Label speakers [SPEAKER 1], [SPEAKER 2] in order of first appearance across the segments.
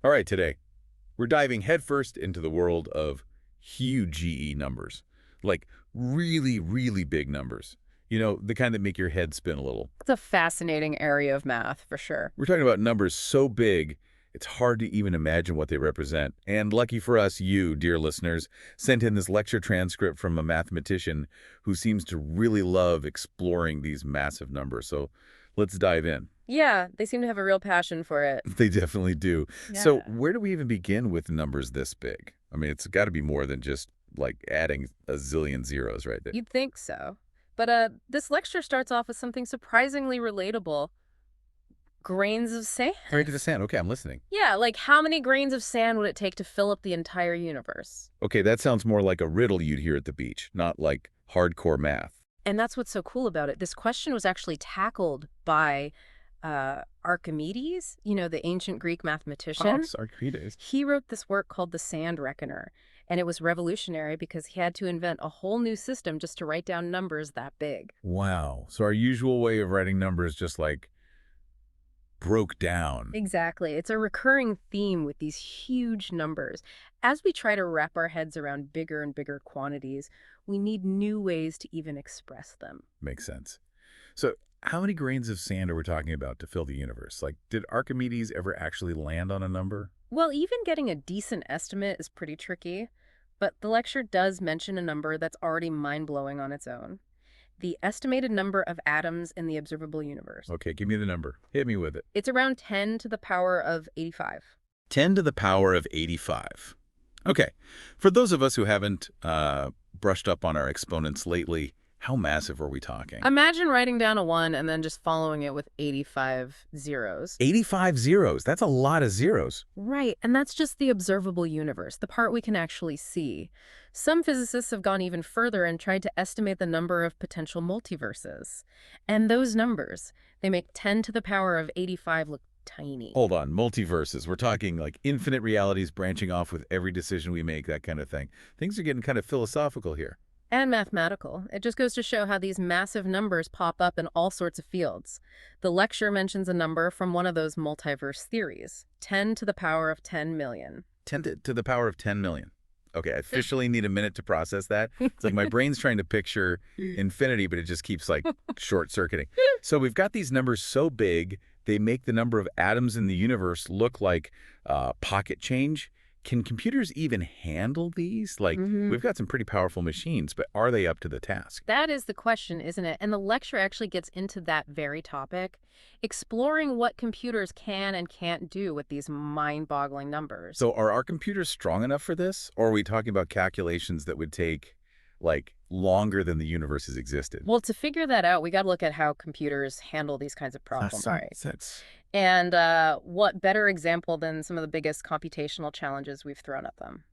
[SPEAKER 1] All right, today, we're diving headfirst into the world of huge GE numbers, like really, really big numbers. The kind that make your head spin a little.
[SPEAKER 2] It's a fascinating area of math, for sure.
[SPEAKER 1] We're talking about numbers so big, it's hard to even imagine what they represent. And lucky for us, you, dear listeners, sent in this lecture transcript from a mathematician who seems to really love exploring these massive numbers. So let's dive in.
[SPEAKER 2] Yeah, they seem to have a real passion for it.
[SPEAKER 1] They definitely do. So
[SPEAKER 2] Yeah.
[SPEAKER 1] where do we even begin with numbers this big? I mean, it's got to be more than just like adding a zillion zeros right there.
[SPEAKER 2] You'd think so. But this lecture starts off with something surprisingly relatable. Grains of sand.
[SPEAKER 1] Right to the sand. Okay, I'm listening.
[SPEAKER 2] Yeah, like how many grains of sand would it take to fill up the entire universe?
[SPEAKER 1] Okay, that sounds more like a riddle you'd hear at the beach, not like hardcore math.
[SPEAKER 2] And that's what's so cool about it. This question was actually tackled by Archimedes, the ancient Greek
[SPEAKER 1] Oh,
[SPEAKER 2] mathematician.
[SPEAKER 1] it's Archimedes.
[SPEAKER 2] He wrote this work called The Sand Reckoner, and it was revolutionary because he had to invent a whole new system just to write down numbers that big.
[SPEAKER 1] Wow. So our usual way of writing numbers just like broke down.
[SPEAKER 2] Exactly. It's a recurring theme with these huge numbers. As we try to wrap our heads around bigger and bigger quantities, we need new ways to even express them.
[SPEAKER 1] Makes sense. So how many grains of sand are we talking about to fill the universe? Like, did Archimedes ever actually land on a number?
[SPEAKER 2] Well, even getting a decent estimate is pretty tricky, but the lecture does mention a number that's already mind-blowing on its own. The estimated number of atoms in the observable universe.
[SPEAKER 1] Okay, give me the number. Hit me with it.
[SPEAKER 2] It's around 10 to the power of 85.
[SPEAKER 1] 10 to the power of 85. Okay, for those of us who haven't brushed up on our exponents lately, how massive are we talking?
[SPEAKER 2] Imagine writing down a 1 and then just following it with 85 zeros.
[SPEAKER 1] 85 zeros. That's a lot of zeros.
[SPEAKER 2] Right, and that's just the observable universe, the part we can actually see. Some physicists have gone even further and tried to estimate the number of potential multiverses. And those numbers, they make 10 to the power of 85 look tiny.
[SPEAKER 1] Hold on, multiverses. We're talking like infinite realities branching off with every decision we make, that kind of thing. Things are getting kind of philosophical here.
[SPEAKER 2] And mathematical. It just goes to show how these massive numbers pop up in all sorts of fields. The lecture mentions a number from one of those multiverse theories, 10 to the power of 10 million.
[SPEAKER 1] 10 to the power of 10 million. Okay, I officially need a minute to process that. It's like my brain's trying to picture infinity, but it just keeps like short-circuiting. So we've got these numbers so big, they make the number of atoms in the universe look like pocket change. Can computers even handle these? Like,
[SPEAKER 2] Mhm.
[SPEAKER 1] we've got some pretty powerful machines, but are they up to the task?
[SPEAKER 2] That is the question, isn't it? And the lecture actually gets into that very topic, exploring what computers can and can't do with these mind-boggling numbers.
[SPEAKER 1] So are our computers strong enough for this? Or are we talking about calculations that would take, like, longer than the universe has existed?
[SPEAKER 2] Well, to figure that out, we got to look at how computers handle these kinds of problems.
[SPEAKER 1] All right. That's
[SPEAKER 2] And what better example than some of the biggest computational challenges we've thrown at them?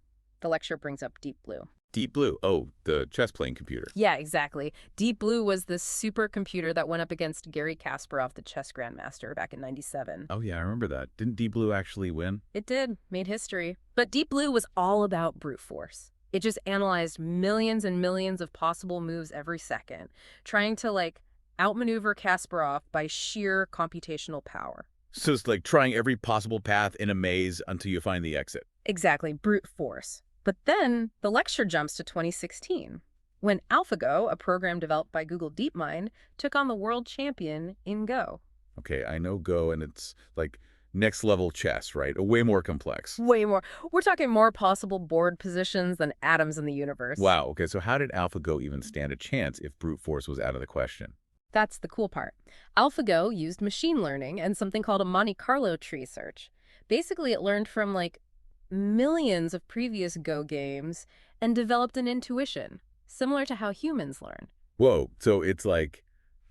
[SPEAKER 2] The lecture brings up Deep Blue.
[SPEAKER 1] Deep Blue. Oh, the chess playing computer.
[SPEAKER 2] Yeah, exactly. Deep Blue was this supercomputer that went up against Garry Kasparov, the chess grandmaster, back in '97.
[SPEAKER 1] Oh, yeah, I remember that. Didn't Deep Blue actually win?
[SPEAKER 2] It did, made history. But Deep Blue was all about brute force. It just analyzed millions and millions of possible moves every second, trying to, outmaneuver Kasparov by sheer computational power.
[SPEAKER 1] So it's like trying every possible path in a maze until you find the exit.
[SPEAKER 2] Exactly, brute force. But then the lecture jumps to 2016, when AlphaGo, a program developed by Google DeepMind, took on the world champion in Go.
[SPEAKER 1] Okay, I know Go, and it's like next level chess, right? Way more complex.
[SPEAKER 2] Way more. We're talking more possible board positions than atoms in the universe.
[SPEAKER 1] Wow, okay, so how did AlphaGo even stand a chance if brute force was out of the question?
[SPEAKER 2] That's the cool part. AlphaGo used machine learning and something called a Monte Carlo tree search. Basically, it learned from millions of previous Go games and developed an intuition, similar to how humans learn.
[SPEAKER 1] Whoa, so it's like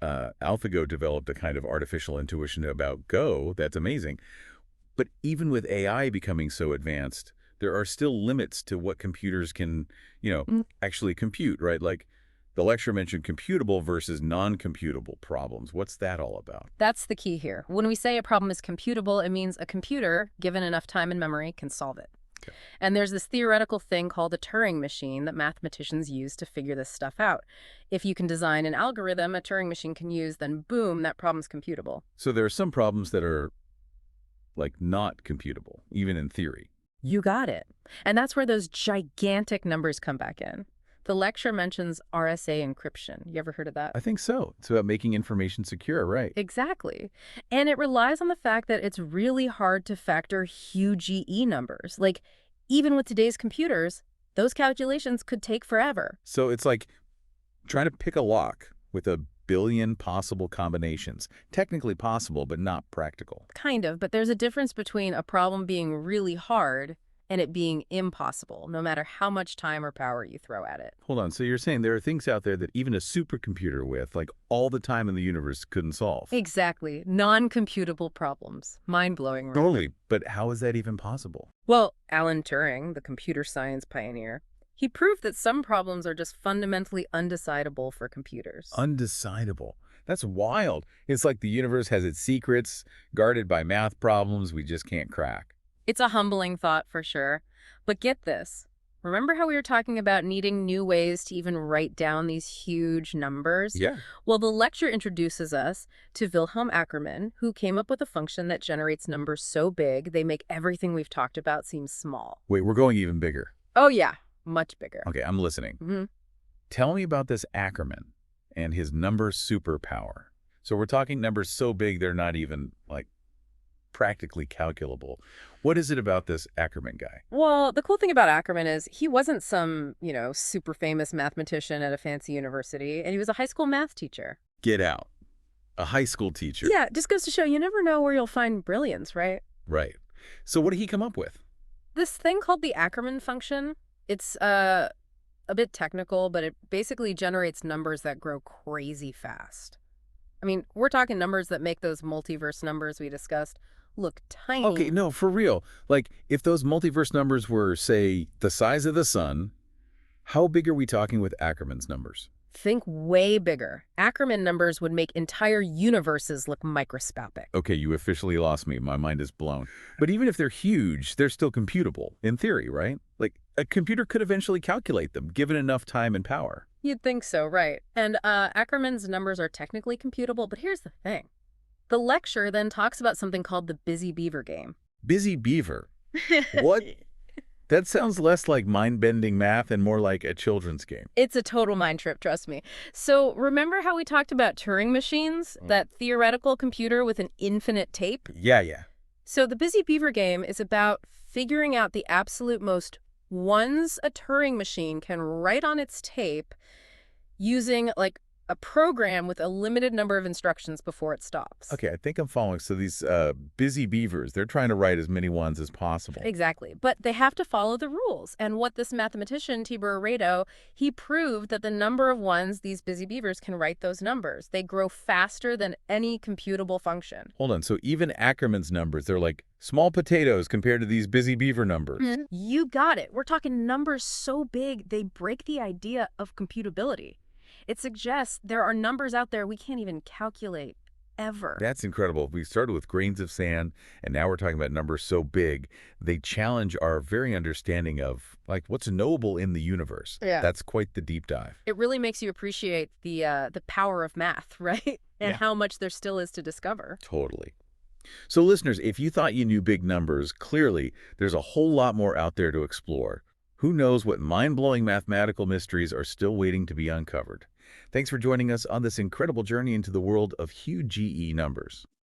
[SPEAKER 1] AlphaGo developed a kind of artificial intuition about Go. That's amazing. But even with AI becoming so advanced, there are still limits to what computers can, actually compute, right? Like the lecture mentioned computable versus non-computable problems. What's that all about?
[SPEAKER 2] That's the key here. When we say a problem is computable, it means a computer, given enough time and memory, can solve it.
[SPEAKER 1] Okay.
[SPEAKER 2] And there's this theoretical thing called a Turing machine that mathematicians use to figure this stuff out. If you can design an algorithm a Turing machine can use, then boom, that problem's computable.
[SPEAKER 1] So there are some problems that are like not computable, even in theory.
[SPEAKER 2] You got it. And that's where those gigantic numbers come back in. The lecture mentions RSA encryption. You ever heard of that?
[SPEAKER 1] I think so. It's about making information secure, right?
[SPEAKER 2] Exactly. And it relies on the fact that it's really hard to factor huge EE numbers. Like, even with today's computers, those calculations could take forever.
[SPEAKER 1] So it's like trying to pick a lock with a billion possible combinations. Technically possible, but not practical.
[SPEAKER 2] Kind of, but there's a difference between a problem being really hard and it being impossible, no matter how much time or power you throw at it.
[SPEAKER 1] Hold on, so you're saying there are things out there that even a supercomputer with, like, all the time in the universe couldn't solve?
[SPEAKER 2] Exactly. Non-computable problems. Mind-blowing, right?
[SPEAKER 1] Totally. But how is that even possible?
[SPEAKER 2] Well, Alan Turing, the computer science pioneer, he proved that some problems are just fundamentally undecidable for computers.
[SPEAKER 1] Undecidable. That's wild. It's like the universe has its secrets, guarded by math problems we just can't crack.
[SPEAKER 2] It's a humbling thought for sure. But get this. Remember how we were talking about needing new ways to even write down these huge numbers?
[SPEAKER 1] Yeah.
[SPEAKER 2] Well, the lecture introduces us to Wilhelm Ackermann, who came up with a function that generates numbers so big they make everything we've talked about seem small.
[SPEAKER 1] Wait, we're going even bigger.
[SPEAKER 2] Oh, yeah. Much bigger.
[SPEAKER 1] Okay, I'm listening.
[SPEAKER 2] Mm-hmm.
[SPEAKER 1] Tell me about this Ackermann and his number superpower. So we're talking numbers so big they're not even, like, practically calculable. What is it about this Ackermann guy?
[SPEAKER 2] Well, the cool thing about Ackermann is he wasn't some, super famous mathematician at a fancy university, and he was a high school math teacher.
[SPEAKER 1] Get out. A high school teacher.
[SPEAKER 2] Yeah, just goes to show you never know where you'll find brilliance, right?
[SPEAKER 1] Right. So what did he come up with?
[SPEAKER 2] This thing called the Ackermann function, it's a bit technical, but it basically generates numbers that grow crazy fast. I mean, we're talking numbers that make those multiverse numbers we discussed look tiny.
[SPEAKER 1] Okay, no, for real. Like, if those multiverse numbers were, say, the size of the sun, how big are we talking with Ackermann's numbers?
[SPEAKER 2] Think way bigger. Ackermann numbers would make entire universes look microscopic.
[SPEAKER 1] Okay, you officially lost me. My mind is blown. But even if they're huge, they're still computable, in theory, right? Like, a computer could eventually calculate them, given enough time and power.
[SPEAKER 2] You'd think so, right. And Ackermann's numbers are technically computable, but here's the thing. The lecture then talks about something called the Busy Beaver game.
[SPEAKER 1] Busy Beaver? What? That sounds less like mind-bending math and more like a children's game.
[SPEAKER 2] It's a total mind trip, trust me. So remember how we talked about Turing machines, that theoretical computer with an infinite tape?
[SPEAKER 1] Yeah.
[SPEAKER 2] So the Busy Beaver game is about figuring out the absolute most ones a Turing machine can write on its tape using, like, a program with a limited number of instructions before it stops.
[SPEAKER 1] Okay, I think I'm following. So these busy beavers, they're trying to write as many ones as possible.
[SPEAKER 2] Exactly. But they have to follow the rules. And what this mathematician, Tibor Redo, he proved that the number of ones these busy beavers can write those numbers. They grow faster than any computable function.
[SPEAKER 1] Hold on. So even Ackermann's numbers, they're like small potatoes compared to these busy beaver numbers.
[SPEAKER 2] You got it. We're talking numbers so big, they break the idea of computability. It suggests there are numbers out there we can't even calculate ever.
[SPEAKER 1] That's incredible. We started with grains of sand, and now we're talking about numbers so big, they challenge our very understanding of, like, what's knowable in the universe.
[SPEAKER 2] Yeah.
[SPEAKER 1] That's quite the deep dive.
[SPEAKER 2] It really makes you appreciate the power of math, right? And
[SPEAKER 1] Yeah.
[SPEAKER 2] how much there still is to discover.
[SPEAKER 1] Totally. So listeners, if you thought you knew big numbers, clearly there's a whole lot more out there to explore. Who knows what mind-blowing mathematical mysteries are still waiting to be uncovered. Thanks for joining us on this incredible journey into the world of huge GE numbers.